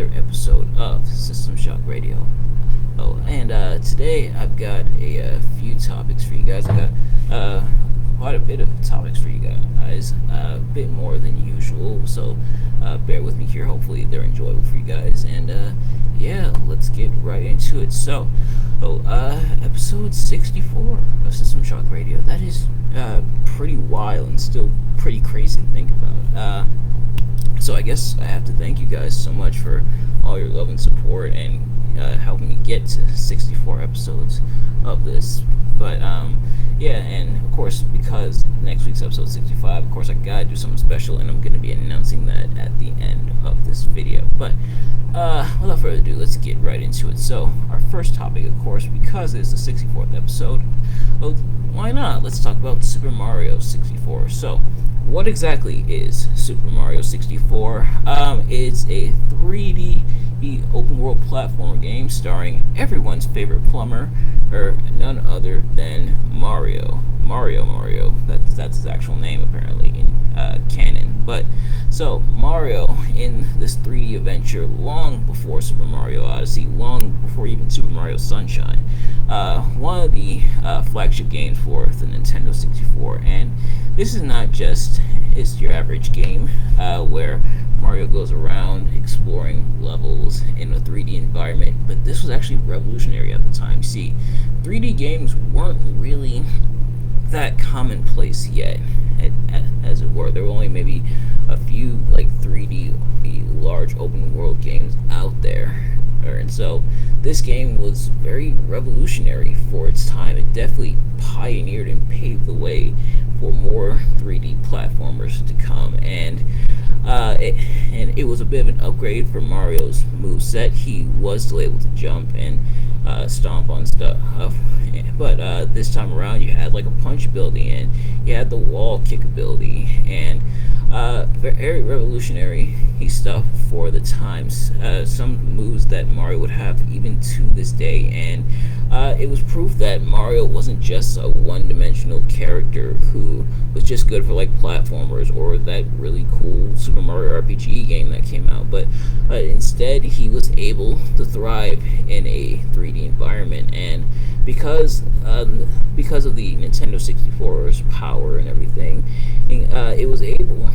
another episode of System Shock Radio. Today I've got a few topics for you guys. I got quite a bit of topics for you guys, a bit more than usual, so bear with me here. Hopefully they're enjoyable for you guys, and let's get right into it. Episode 64 of System Shock Radio. That is pretty wild and still pretty crazy to think about. So I guess I have to thank you guys so much for all your love and support and helping me get to 64 episodes of this. But and of course, because next week's episode 65, of course I gotta do something special, and I'm gonna be announcing that at the end of this video. But without further ado, let's get right into it. So our first topic, of course, because it's the 64th episode, well, why not? Let's talk about Super Mario 64. So what exactly is Super Mario 64? It's a 3D open world platformer game starring everyone's favorite plumber, or none other than Mario. Mario. That's his actual name apparently in canon. But so Mario in this 3D adventure, long before Super Mario Odyssey, long before even Super Mario Sunshine, one of the flagship games for the Nintendo 64. And this is not just your average game where Mario goes around exploring levels in a 3D environment, but this was actually revolutionary at the time. See, 3D games weren't really that commonplace yet, as it were. There were only maybe a few like 3D large open world games out there, and so this game was very revolutionary for its time. It definitely pioneered and paved the way for more 3D platformers to come, and it was a bit of an upgrade for Mario's moveset. He was still able to jump and stomp on stuff, but this time around you had like a punch ability, and you had the wall kick ability, and very revolutionary stuff for the times. Some moves that Mario would have even to this day, and it was proof that Mario wasn't just a one-dimensional character who was just good for like platformers or that really cool Super Mario RPG game that came out, but instead he was able to thrive in a 3D environment. And because of the Nintendo 64's power and everything, it was able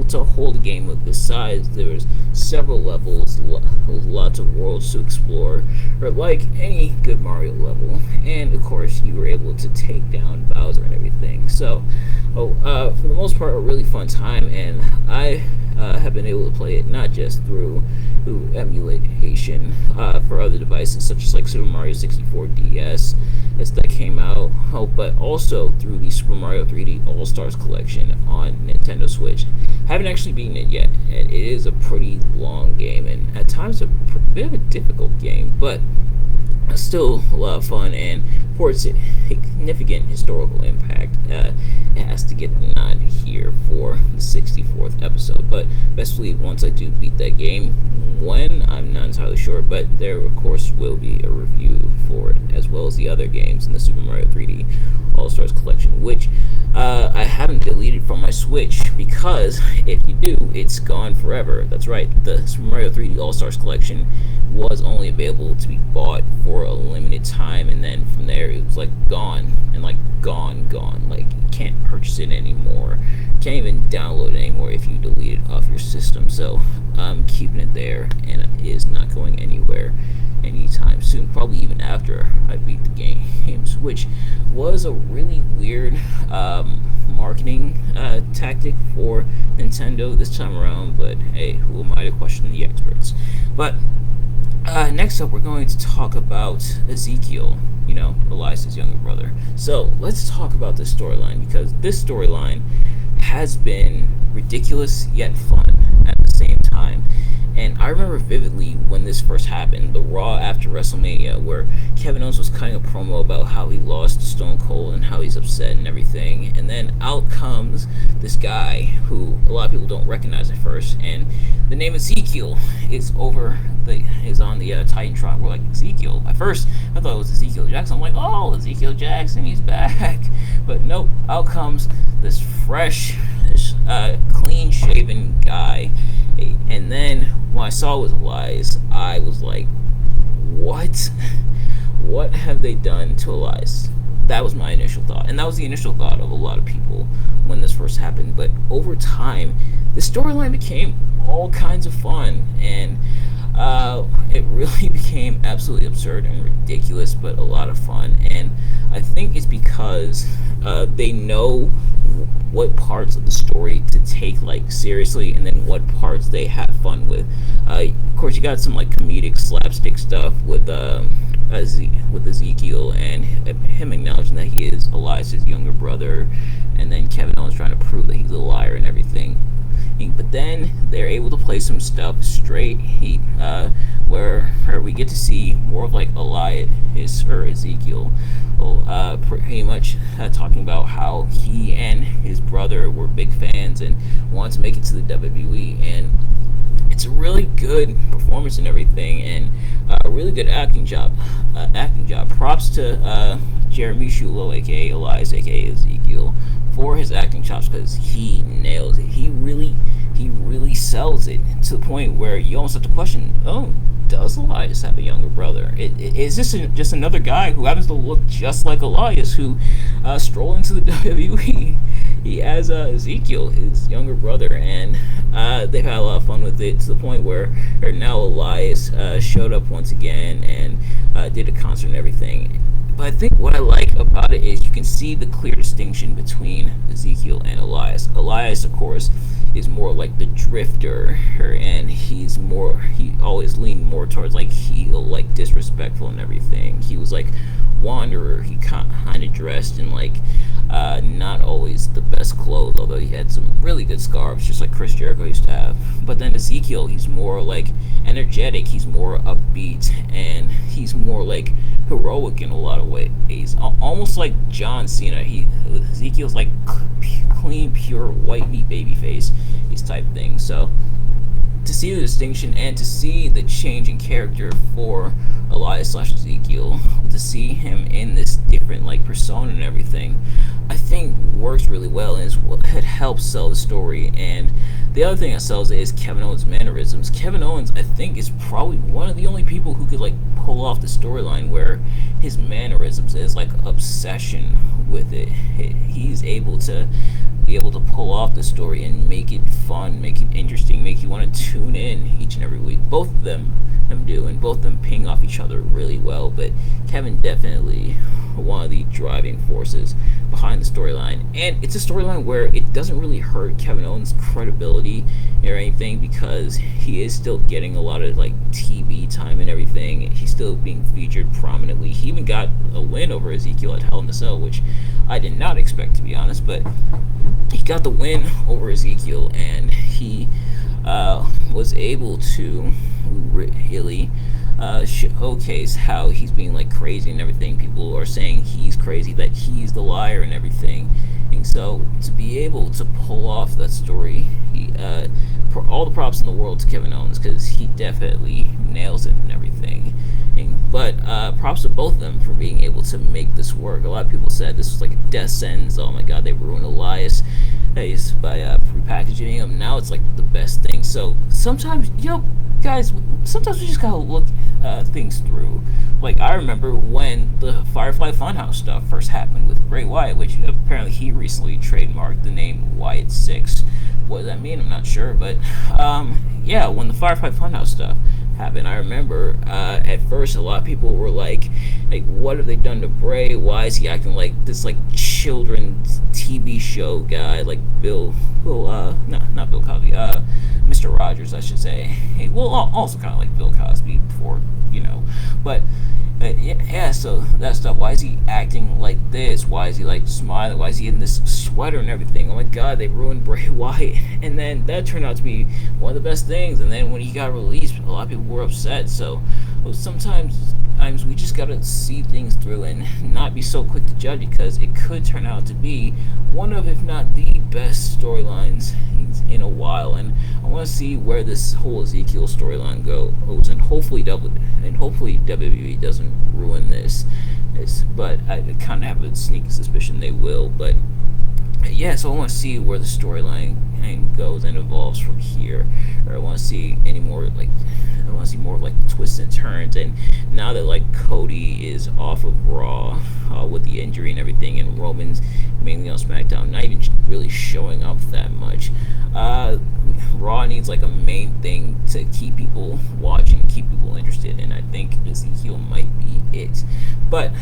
to hold a game of this size. There was several levels, lots of worlds to explore, or like any good Mario level, and of course you were able to take down Bowser and everything. So for the most part, a really fun time, and I have been able to play it not just through emulation for other devices such as like Super Mario 64 DS as that came out, but also through the Super Mario 3D All-Stars collection on Nintendo Switch. Haven't actually beaten it yet, and it is a pretty long game and at times a bit of a difficult game, but still a lot of fun, and for its significant historical impact, it has to get the nod here for the 64th episode. But best believe once I do beat that game, when, I'm not entirely sure, but there of course will be a review for it, as well as the other games in the Super Mario 3D All-Stars collection, which I haven't deleted from my Switch, because if you do, it's gone forever. That's right, the Super Mario 3D All-Stars collection was only available to be bought for a limited time, and then from there it was like gone, and like gone, like you can't purchase it anymore, can't even download it anymore if you delete it off your system. So I'm keeping it there, and it is not going anywhere anytime soon, probably even after I beat the games, which was a really weird marketing tactic for Nintendo this time around, but hey, who am I to question the experts? But next up, we're going to talk about Ezekiel, Elias's younger brother. So let's talk about this storyline, because this storyline has been ridiculous yet fun at the same time. And I remember vividly when this first happened, the Raw after WrestleMania, where Kevin Owens was cutting a promo about how he lost to Stone Cold and how he's upset and everything. And then out comes this guy who a lot of people don't recognize at first, and the name Ezekiel is on the Titantron. We're like, Ezekiel? At first, I thought it was Ezekiel Jackson. I'm like, oh, Ezekiel Jackson, he's back. But nope, out comes this fresh, clean-shaven guy. And then when I saw it was Elias, I was like, what? What have they done to Elias? That was my initial thought, and that was the initial thought of a lot of people when this first happened. But over time, the storyline became all kinds of fun, and it really became absolutely absurd and ridiculous, but a lot of fun. And I think it's because they know what parts of the story to take like seriously, and then what parts they have fun with. Of course, you got some like comedic slapstick stuff with Ezekiel and him acknowledging that he is Elias's younger brother, and then Kevin Owens trying to prove that he's a liar and everything. But then they're able to play some stuff straight, where we get to see more of like Elias or Ezekiel, pretty much talking about how he and his brother were big fans and wanted to make it to the WWE, and it's a really good performance and everything, and a really good acting job. Props to Jeremy Shulo, aka Elias, aka Ezekiel, for his acting chops, because he nails it. He really sells it to the point where you almost have to question, oh, does Elias have a younger brother? Is this just another guy who happens to look just like Elias who strolled into the WWE? He has Ezekiel, his younger brother, and they've had a lot of fun with it to the point where now Elias showed up once again and did a concert and everything. But I think what I like about it is you can see the clear distinction between Ezekiel and Elias. Elias, of course, is more like the drifter, and he always leaned more towards like heel, like disrespectful and everything. He was like wanderer. He kind of dressed in like not always the best clothes, although he had some really good scarves, just like Chris Jericho used to have. But then Ezekiel, he's more like energetic, he's more upbeat, and he's more like heroic in a lot of ways, almost like John Cena. Ezekiel's like clean, pure white meat baby face, these type thing. So to see the distinction and to see the change in character for Elias / Ezekiel, to see him in this different like persona and everything, I think works really well, and is what helps sell the story. And the other thing that sells it is Kevin Owens' mannerisms. Kevin Owens, I think, is probably one of the only people who could like pull off the storyline where his mannerisms is like obsession with it. He's able to pull off the story and make it fun, make it interesting, make you want to tune in each and every week. Both of them do, and both of them ping off each other really well. But Kevin definitely one of the driving forces behind the storyline, and it's a storyline where it doesn't really hurt Kevin Owens' credibility or anything, because he is still getting a lot of like TV time and everything. He's still being featured prominently. He even got a win over Ezekiel at Hell in a Cell, which I did not expect, to be honest, but he got the win over Ezekiel, and he was able to really showcase how he's being like crazy and everything. People are saying he's crazy, that he's the liar and everything. And so to be able to pull off that story, for all the props in the world to Kevin Owens, because he definitely nails it and everything. But props to both of them for being able to make this work. A lot of people said this was like a death sentence. Oh my god, they ruined Elias by repackaging him. Now it's like the best thing. So sometimes, guys, sometimes we just gotta look things through. Like, I remember when the Firefly Funhouse stuff first happened with Bray Wyatt, which apparently he recently trademarked the name Wyatt 6. What does that mean? I'm not sure, but when the Firefly Funhouse stuff happened, I remember at first a lot of people were like, what have they done to Bray? Why is he acting like this like children's TV show guy, like not Bill Cosby, Mr. Rogers, I should say. Well, also kind of like Bill Cosby before, but so that stuff. Why is he acting like this? Why is he like smiling? Why is he in this sweater and everything? Oh my god, they ruined Bray Wyatt. And then that turned out to be one of the best things. And then when he got released, a lot of people were upset. So sometimes we just gotta see things through and not be so quick to judge, because it could turn out to be one of, if not the best storylines in a while. And I want to see where this whole Ezekiel storyline goes, and hopefully WWE doesn't ruin this. But I kind of have a sneaky suspicion they will. But yeah, so I want to see where the storyline goes and evolves from here. Or I want to see any more like I want to see more of like twists and turns. And now that like Cody is off of Raw with the injury and everything, and Roman's mainly on SmackDown, not even really showing up that much. Uh, Raw needs like a main thing to keep people watching, keep people interested, and I think Ezekiel might be it. But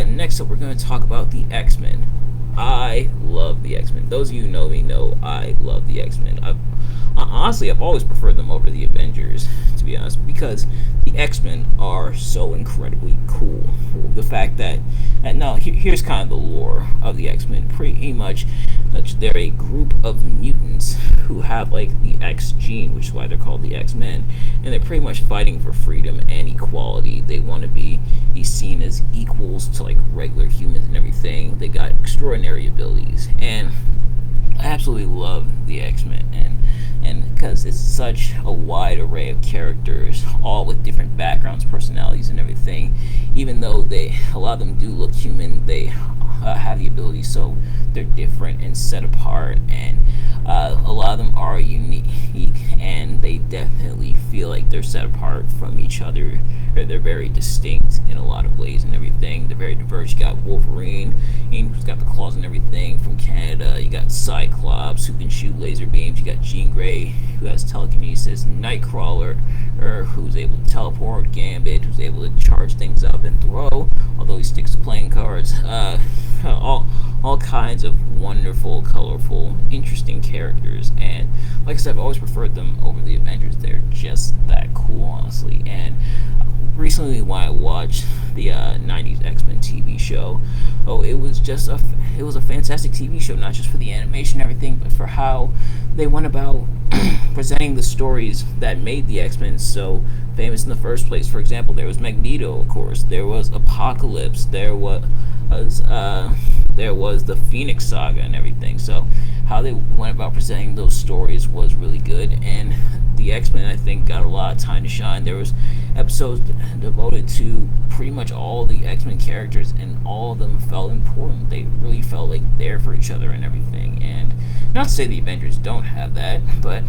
next up, we're going to talk about the X-Men. I love the X-Men. Those of you who know me know I love the X-Men. Honestly, I've always preferred them over the Avengers, to be honest, because the X-Men are so incredibly cool. The fact that, and now here's kind of the lore of the X-Men. Pretty much, they're a group of mutants who have like the X gene, which is why they're called the X-Men, and they're pretty much fighting for freedom and equality. They want to be seen as equals to like regular humans and everything. They got extraordinary abilities, and I absolutely love the X-Men, and because it's such a wide array of characters, all with different backgrounds, personalities, and everything. Even though a lot of them do look human, they have the ability, so they're different and set apart, and a lot of them are unique, and they definitely feel like they're set apart from each other. They're very distinct in a lot of ways and everything. They're very diverse. You got Wolverine, who's got the claws and everything from Canada. You got Cyclops, who can shoot laser beams. You got Jean Grey, who has telekinesis. Nightcrawler, who's able to teleport. Gambit, who's able to charge things up and throw, although he sticks to playing cards. All kinds of wonderful, colorful, interesting characters. And like I said, I've always preferred them over the Avengers. They're just that cool, honestly. And recently when I watched the 90s X-Men TV show, it was a fantastic TV show, not just for the animation and everything, but for how they went about presenting the stories that made the X-Men so famous in the first place. For example, there was Magneto, of course. There was Apocalypse. There was the Phoenix Saga and everything. So how they went about presenting those stories was really good, and the X-Men, I think, got a lot of time to shine. There was episodes devoted to pretty much all the X-Men characters, and all of them felt important. They really felt like there for each other and everything. And not to say the Avengers don't have that, but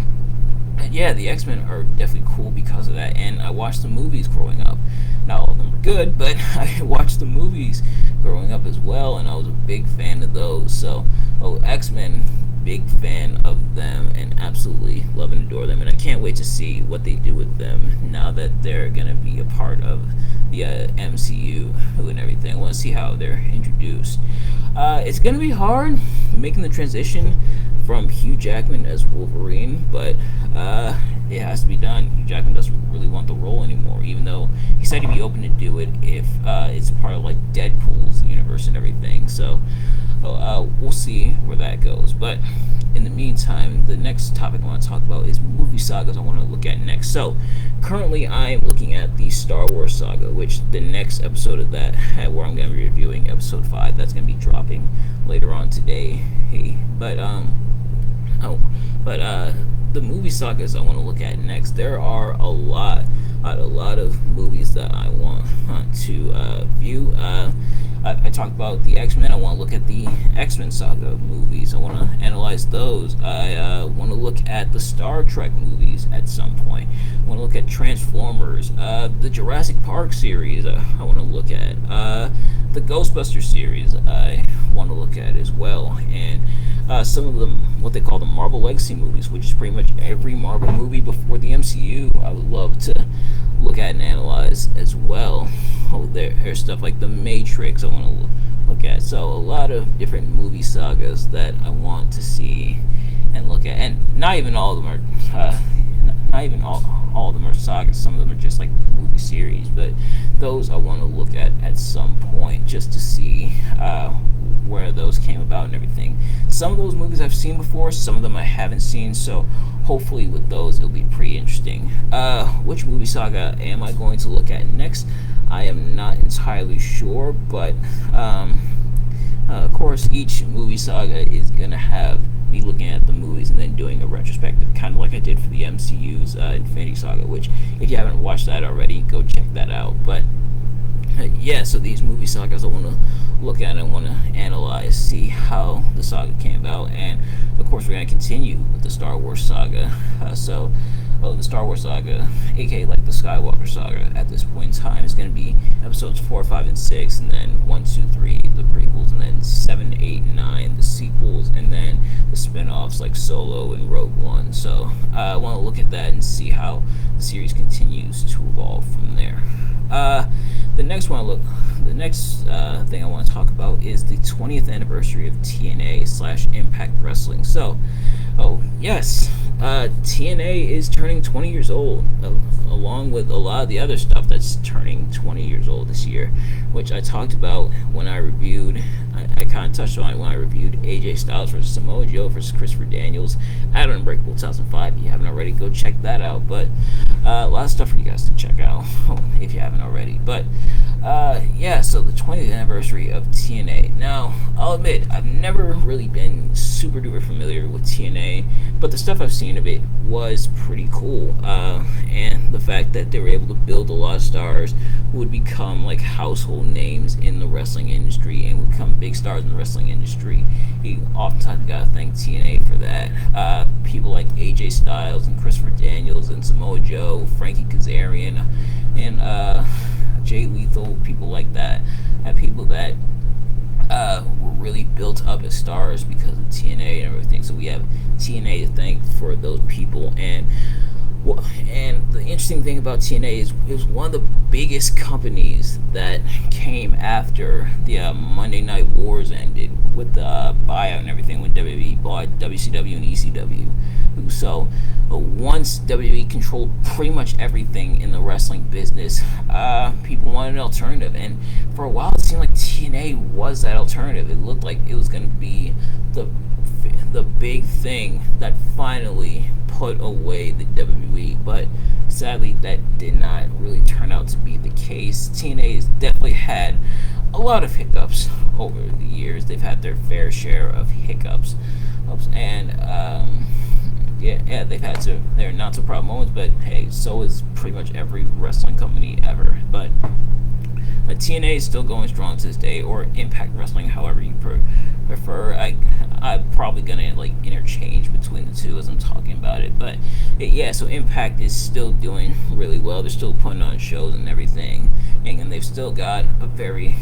yeah, the X-Men are definitely cool because of that. And I watched the movies growing up. Not all of them were good, but I watched the movies growing up as well, and I was a big fan of those. So, X-Men, big fan of them, and absolutely love and adore them. And I can't wait to see what they do with them now that they're going to be a part of the MCU and everything. I want to see how they're introduced. It's going to be hard making the transition from Hugh Jackman as Wolverine, but it has to be done. Hugh Jackman doesn't really want the role anymore, even though he said he'd be open to do it if it's part of like Deadpool's universe and everything. So we'll see where that goes. But in the meantime, the next topic I want to talk about is movie sagas I want to look at next. So currently I am looking at the Star Wars saga, which the next episode of that, where I'm going to be reviewing episode 5, that's going to be dropping later on today. Hey, but the movie sagas I want to look at next, there are a lot of movies that I want to view. I talked about the X-Men. I want to look at the X-Men saga movies. I want to analyze those. I want to look at the Star Trek movies at some point. I want to look at Transformers, the Jurassic Park series. I want to look at the Ghostbusters series. I want to look at as well, and some of them, what they call the Marvel Legacy movies, which is pretty much every Marvel movie before the MCU. I would love to look at and analyze as well. There's stuff like The Matrix I want to look at. So a lot of different movie sagas that I want to see and look at. And not even all of them are not even all of them are sagas. Some of them are just like movie series, but those I want to look at some point just to see where those came about and everything. Some of those movies I've seen before, some of them I haven't seen, so hopefully with those it'll be pretty interesting. Which movie saga am I going to look at next? I am not entirely sure, but of course each movie saga is going to have me looking at the movies and then doing a retrospective, kind of like I did for the MCU's Infinity Saga, which if you haven't watched that already, go check that out. But yeah, so these movie sagas I want to look at and want to analyze, see how the saga came about, and of course we're going to continue with the Star Wars saga. The Star Wars saga, aka like the Skywalker saga, at this point in time is going to be episodes 4, 5, and 6, and then 1, 2, 3, the prequels, and then 7, 8, and 9, the sequels, and then the spin-offs like Solo and Rogue One. So I want to look at that and see how the series continues to evolve from there. The next thing I want to talk about is the 20th anniversary of TNA / Impact Wrestling. So, yes, TNA is turning 20 years old, along with a lot of the other stuff that's turning 20 years old this year, which I talked about when I reviewed. I kind of touched on it when I reviewed AJ Styles versus Samoa Joe versus Christopher Daniels at Unbreakable 2005. If you haven't already, go check that out. But a lot of stuff for you guys to check out if you haven't already. But yeah, so the 20th anniversary of TNA. Now, I'll admit, I've never really been super duper familiar with TNA, but the stuff I've seen of it was pretty cool. And the fact that they were able to build a lot of stars who would become like household names in the wrestling industry and would become big stars in the wrestling industry. You oftentimes gotta thank TNA for that. People like AJ Styles and Christopher Daniels and Samoa Joe, Frankie Kazarian, and Jay Lethal, people like that, have people that were really built up as stars because of TNA and everything. So we have TNA to thank for those people. And the interesting thing about TNA is it was one of the biggest companies that came after the Monday Night Wars ended with the buyout and everything when WWE bought WCW and ECW. So once WWE controlled pretty much everything in the wrestling business, people wanted an alternative, and for a while it seemed like TNA was that alternative. It looked like it was going to be the big thing that finally put away the WWE, but sadly that did not really turn out to be the case. TNA has definitely had a lot of hiccups over the years. They've had their fair share of hiccups, and yeah, they've had their not so proud moments, but hey, so is pretty much every wrestling company ever. But TNA is still going strong to this day, or Impact Wrestling, however you prefer. I'm probably gonna like interchange between the two as I'm talking about it, but yeah. So Impact is still doing really well. They're still putting on shows and everything, and they've still got a very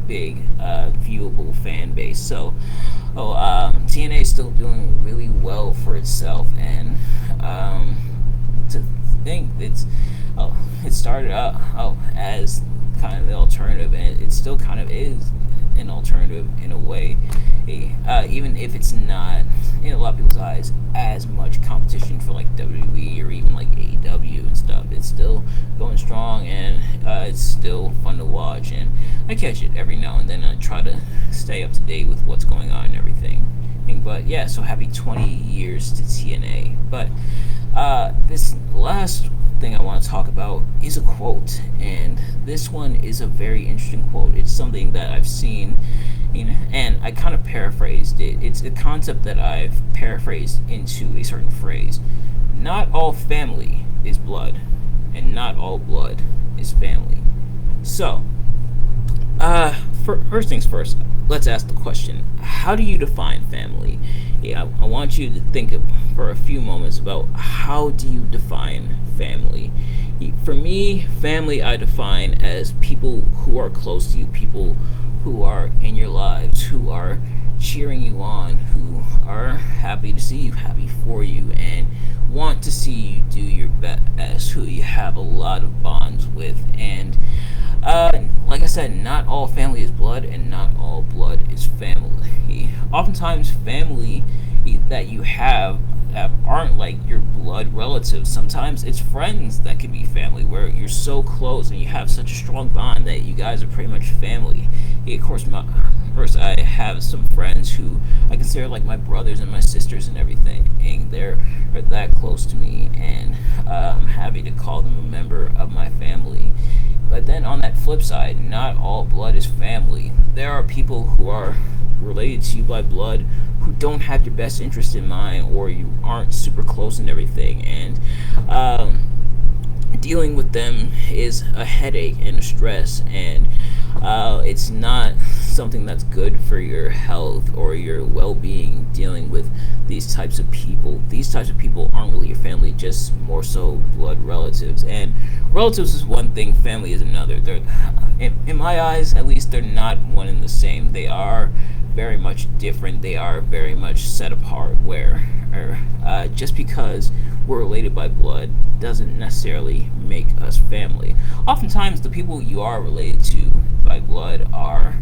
big viewable fan base. So TNA is still doing really well for itself, and to think it started out as kind of the alternative, and it still kind of is an alternative in a way, even if it's not in a lot of people's eyes as much competition for like WWE or even like AEW and stuff. It's still going strong, and it's still fun to watch, and I catch it every now and then. I try to stay up to date with what's going on and everything. But yeah, so happy 20 years to TNA. But this last thing I want to talk about is a quote, and this one is a very interesting quote. It's something that I've seen, and I kind of paraphrased it. It's a concept that I've paraphrased into a certain phrase. Not all family is blood, and not all blood is family. So, first things first, let's ask the question, how do you define family? Yeah, I want you to think for a few moments about how do you define family. For me, family I define as people who are close to you, people who are in your lives, who are cheering you on, who are happy to see you, happy for you, and want to see you do your best, who you have a lot of bonds with. And like I said, not all family is blood, and not all blood is family. Oftentimes, family that you have aren't like your blood relatives. Sometimes it's friends that can be family, where you're so close and you have such a strong bond that you guys are pretty much family. Of course, I have some friends who I consider like my brothers and my sisters and everything, and they're that close to me, and I'm happy to call them a member of my family. But then on that flip side, not all blood is family. There are people who are related to you by blood who don't have your best interest in mind, or you aren't super close and everything. And dealing with them is a headache and a stress, and it's not something that's good for your health or your well-being. Dealing with these types of people, aren't really your family, just more so blood relatives. And relatives is one thing, family is another. They're, in my eyes at least, they're not one and the same. They are very much different. They are very much set apart, where just because we're related by blood doesn't necessarily make us family. Oftentimes the people you are related to by blood are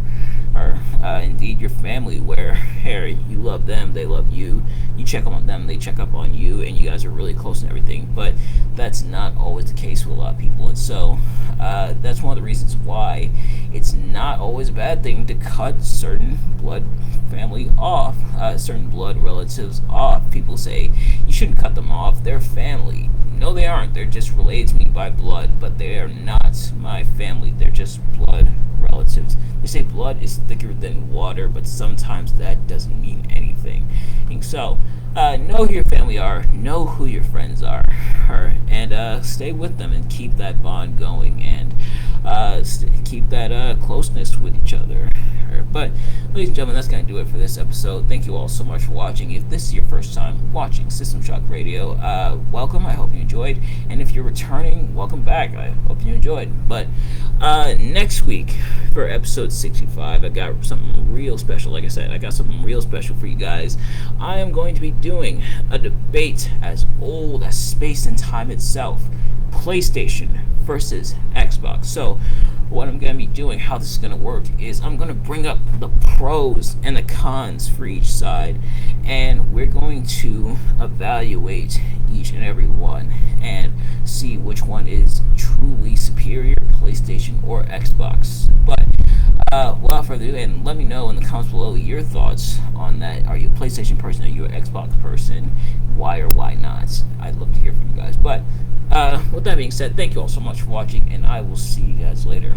indeed your family, where hey, you love them, they love you, you check up on them, they check up on you, and you guys are really close and everything. But that's not always the case with a lot of people, and so that's one of the reasons why it's not always a bad thing to cut certain blood family off, certain blood relatives off. People say you shouldn't cut them off, they're family. No, they aren't. They're just related to me by blood, but they are not my family. They're just blood relatives. They say blood is thicker than water, but sometimes that doesn't mean anything. And so, know who your family are, know who your friends are, and stay with them and keep that bond going, and keep that closeness with each other. But, ladies and gentlemen, that's going to do it for this episode. Thank you all so much for watching. If this is your first time watching System Shock Radio, welcome. I hope you enjoyed. And if you're returning, welcome back. I hope you enjoyed. But next week, for episode 65, I got something real special. Like I said, I got something real special for you guys. I am going to be doing a debate as old as space and time itself. PlayStation versus Xbox. So what I'm going to be doing, how this is going to work, is I'm going to bring up the pros and the cons for each side, and we're going to evaluate each and every one and see which one is truly superior, PlayStation or Xbox. But without further ado, and let me know in the comments below your thoughts on that. Are you a PlayStation person? Are you an Xbox person? Why or why not? I'd love to hear from you guys. But with that being said, thank you all so much for watching, and I will see you guys later.